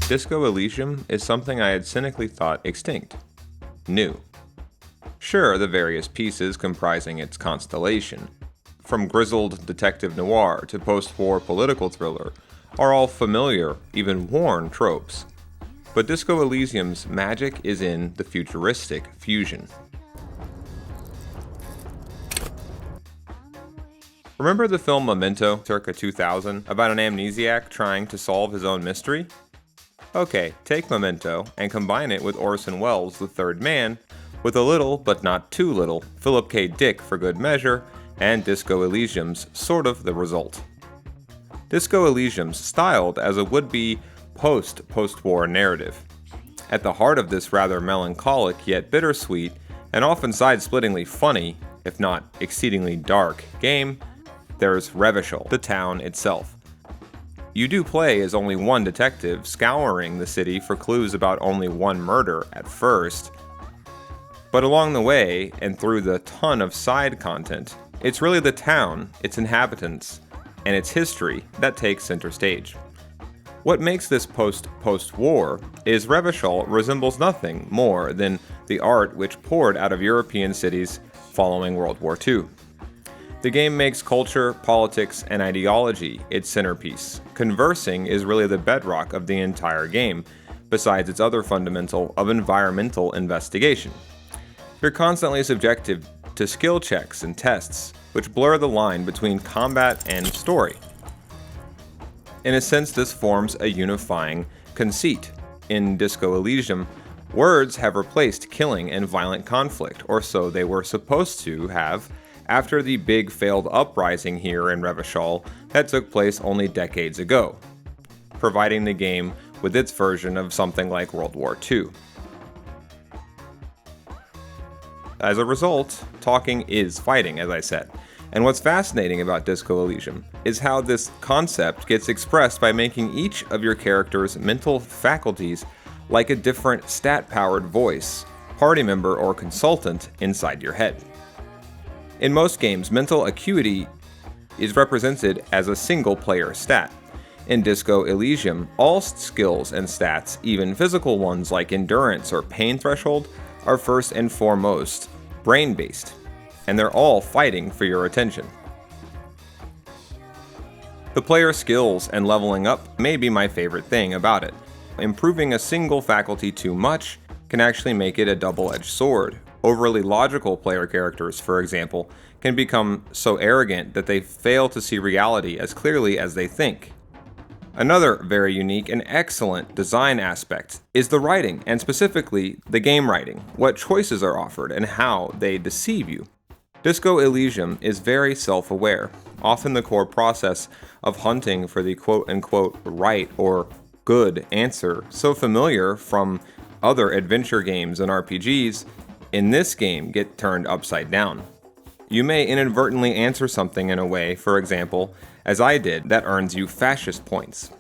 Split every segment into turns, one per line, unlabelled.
Disco Elysium is something I had cynically thought extinct. New. Sure, the various pieces comprising its constellation, from grizzled detective noir to post-war political thriller, are all familiar, even worn tropes. But Disco Elysium's magic is in the futuristic fusion. Remember the film Memento, circa 2000, about an amnesiac trying to solve his own mystery? Okay, take Memento and combine it with Orson Welles' The Third Man, with a little, but not too little, Philip K. Dick for good measure, and Disco Elysium's sort of the result. Disco Elysium's styled as a would-be post-war narrative. At the heart of this rather melancholic yet bittersweet, and often side-splittingly funny, if not exceedingly dark, game, there's Revachol, the town itself. You do play as only one detective, scouring the city for clues about only one murder at first. But along the way, and through the ton of side content, it's really the town, its inhabitants, and its history that takes center stage. What makes this post-war is Revachol resembles nothing more than the art which poured out of European cities following World War II. The game makes culture, politics, and ideology its centerpiece. Conversing is really the bedrock of the entire game, besides its other fundamental of environmental investigation. You're constantly subjected to skill checks and tests, which blur the line between combat and story. In a sense, this forms a unifying conceit. In Disco Elysium, words have replaced killing and violent conflict, or so they were supposed to have, after the big failed uprising here in Revachol that took place only decades ago, providing the game with its version of something like World War II. As a result, talking is fighting, as I said. And what's fascinating about Disco Elysium is how this concept gets expressed by making each of your character's mental faculties like a different stat-powered voice, party member, or consultant inside your head. In most games, mental acuity is represented as a single-player stat. In Disco Elysium, all skills and stats, even physical ones like endurance or pain threshold, are first and foremost brain-based, and they're all fighting for your attention. The player skills and leveling up may be my favorite thing about it. Improving a single faculty too much can actually make it a double-edged sword. Overly logical player characters, for example, can become so arrogant that they fail to see reality as clearly as they think. Another very unique and excellent design aspect is the writing, and specifically the game writing, what choices are offered and how they deceive you. Disco Elysium is very self-aware, often the core process of hunting for the quote-unquote right or good answer, so familiar from other adventure games and RPGs, in this game get turned upside down. You may inadvertently answer something in a way, for example, as I did, that earns you fascist points.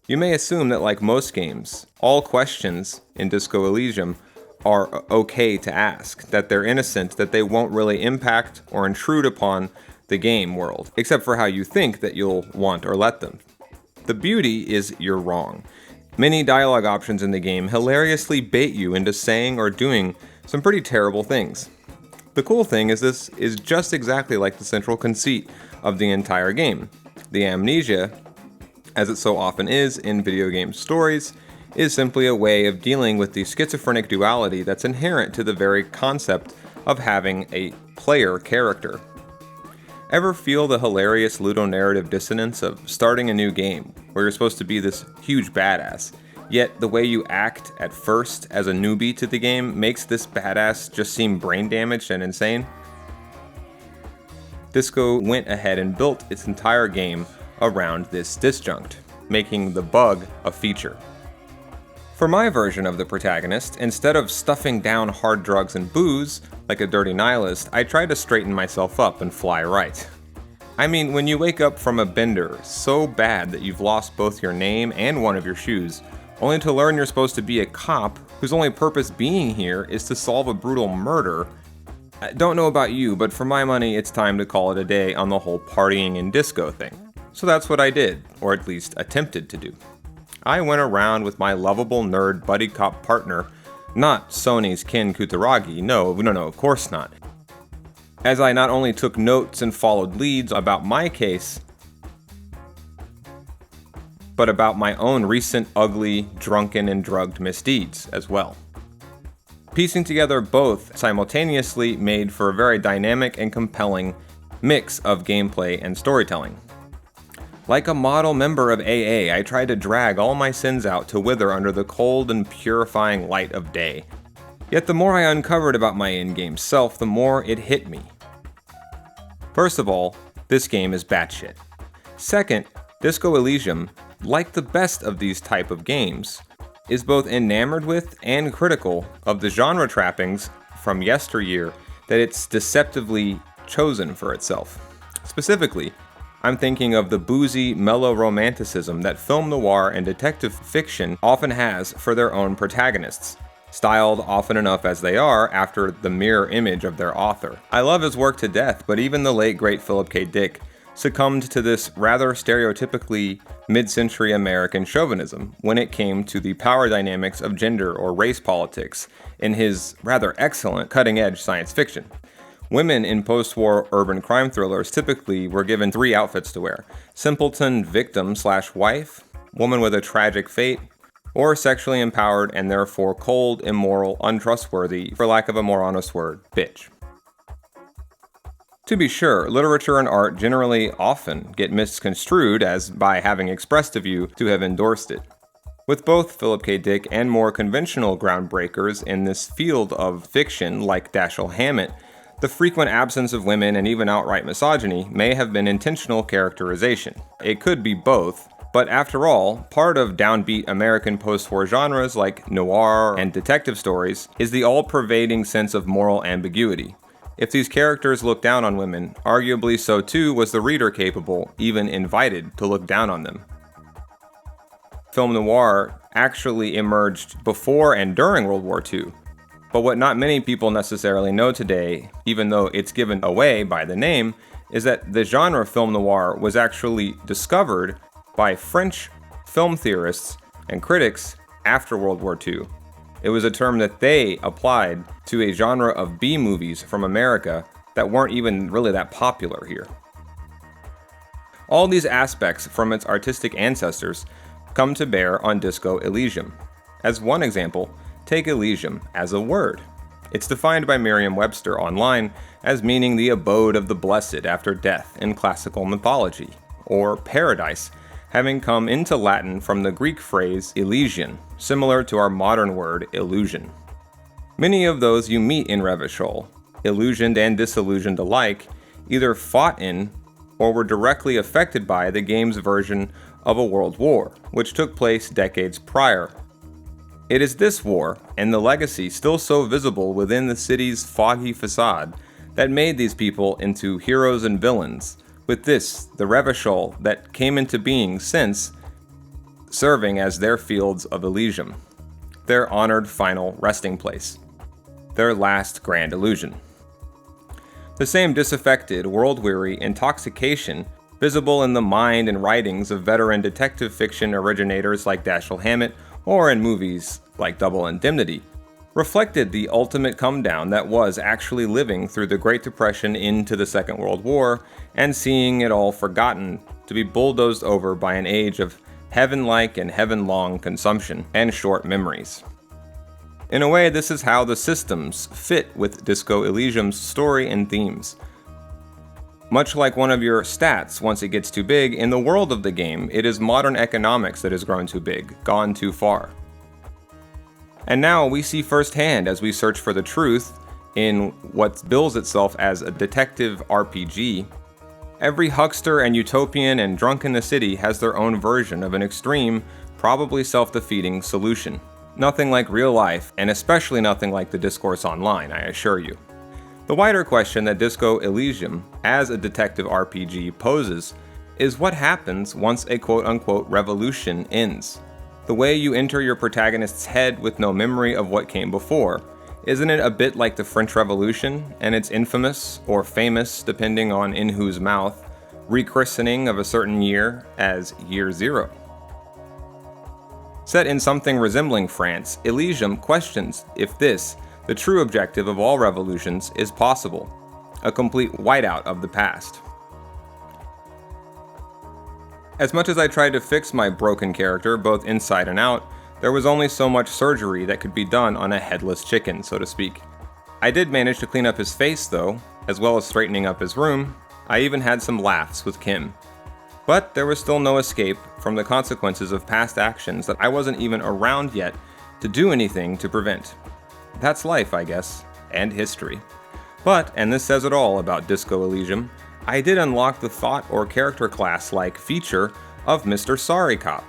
You may assume that like most games, all questions in Disco Elysium are okay to ask, that they're innocent, that they won't really impact or intrude upon the game world, except for how you think that you'll want or let them. The beauty is you're wrong. Many dialogue options in the game hilariously bait you into saying or doing some pretty terrible things. The cool thing is this is just exactly like the central conceit of the entire game. The amnesia, as it so often is in video game stories, is simply a way of dealing with the schizophrenic duality that's inherent to the very concept of having a player character. Ever feel the hilarious ludonarrative dissonance of starting a new game, where you're supposed to be this huge badass, yet the way you act at first as a newbie to the game makes this badass just seem brain damaged and insane? Disco went ahead and built its entire game around this disjunct, making the bug a feature. For my version of the protagonist, instead of stuffing down hard drugs and booze like a dirty nihilist, I tried to straighten myself up and fly right. I mean, when you wake up from a bender so bad that you've lost both your name and one of your shoes, only to learn you're supposed to be a cop whose only purpose being here is to solve a brutal murder. I don't know about you, but for my money, it's time to call it a day on the whole partying and disco thing. So that's what I did, or at least attempted to do. I went around with my lovable nerd buddy cop partner, not Sony's Ken Kutaragi, no, of course not. As I not only took notes and followed leads about my case, but about my own recent ugly, drunken, and drugged misdeeds as well. Piecing together both simultaneously made for a very dynamic and compelling mix of gameplay and storytelling. Like a model member of AA, I tried to drag all my sins out to wither under the cold and purifying light of day. Yet the more I uncovered about my in-game self, the more it hit me. First of all, this game is batshit. Second, Disco Elysium, like the best of these type of games, is both enamored with and critical of the genre trappings from yesteryear that it's deceptively chosen for itself. Specifically, I'm thinking of the boozy, mellow romanticism that film noir and detective fiction often has for their own protagonists, styled often enough as they are after the mirror image of their author. I love his work to death, but even the late great Philip K. Dick succumbed to this rather stereotypically mid-century American chauvinism when it came to the power dynamics of gender or race politics in his rather excellent cutting-edge science fiction. Women in post-war urban crime thrillers typically were given 3 outfits to wear: simpleton victim/wife, woman with a tragic fate, or sexually empowered and therefore cold, immoral, untrustworthy, for lack of a more honest word, bitch. To be sure, literature and art generally often get misconstrued as by having expressed a view to have endorsed it. With both Philip K. Dick and more conventional groundbreakers in this field of fiction like Dashiell Hammett, the frequent absence of women and even outright misogyny may have been intentional characterization. It could be both, but after all, part of downbeat American post-war genres like noir and detective stories is the all-pervading sense of moral ambiguity. If these characters look down on women, arguably so too was the reader capable, even invited, to look down on them. Film noir actually emerged before and during World War II, but what not many people necessarily know today, even though it's given away by the name, is that the genre film noir was actually discovered by French film theorists and critics after World War II. It was a term that they applied to a genre of B-movies from America that weren't even really that popular here. All these aspects from its artistic ancestors come to bear on Disco Elysium. As one example, take Elysium as a word. It's defined by Merriam-Webster online as meaning the abode of the blessed after death in classical mythology, or paradise, having come into Latin from the Greek phrase Elysian, similar to our modern word illusion. Many of those you meet in Revachol, illusioned and disillusioned alike, either fought in or were directly affected by the game's version of a world war, which took place decades prior. It is this war, and the legacy still so visible within the city's foggy facade, that made these people into heroes and villains, with this, the Revachol, that came into being since, serving as their fields of Elysium, their honored final resting place, their last grand illusion. The same disaffected, world-weary intoxication visible in the mind and writings of veteran detective fiction originators like Dashiell Hammett, or in movies like Double Indemnity, reflected the ultimate come-down that was actually living through the Great Depression into the Second World War and seeing it all forgotten to be bulldozed over by an age of heaven-like and heaven-long consumption and short memories. In a way, this is how the systems fit with Disco Elysium's story and themes. Much like one of your stats once it gets too big, in the world of the game, it is modern economics that has grown too big, gone too far. And now we see firsthand as we search for the truth in what bills itself as a detective RPG. Every huckster and utopian and drunk in the city has their own version of an extreme, probably self-defeating solution. Nothing like real life, and especially nothing like the discourse online, I assure you. The wider question that Disco Elysium, as a detective RPG, poses is what happens once a quote-unquote revolution ends. The way you enter your protagonist's head with no memory of what came before. Isn't it a bit like the French Revolution and its infamous, or famous depending on in whose mouth, rechristening of a certain year as Year Zero? Set in something resembling France, Elysium questions if this, the true objective of all revolutions, is possible. A complete whiteout of the past. As much as I tried to fix my broken character, both inside and out, there was only so much surgery that could be done on a headless chicken, so to speak. I did manage to clean up his face though, as well as straightening up his room. I even had some laughs with Kim. But there was still no escape from the consequences of past actions that I wasn't even around yet to do anything to prevent. That's life, I guess, and history. But, and this says it all about Disco Elysium, I did unlock the thought or character class-like feature of Mr. Sorry Cop.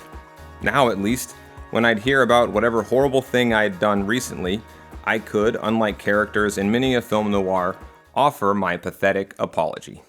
Now at least, when I'd hear about whatever horrible thing I'd done recently, I could, unlike characters in many a film noir, offer my pathetic apology.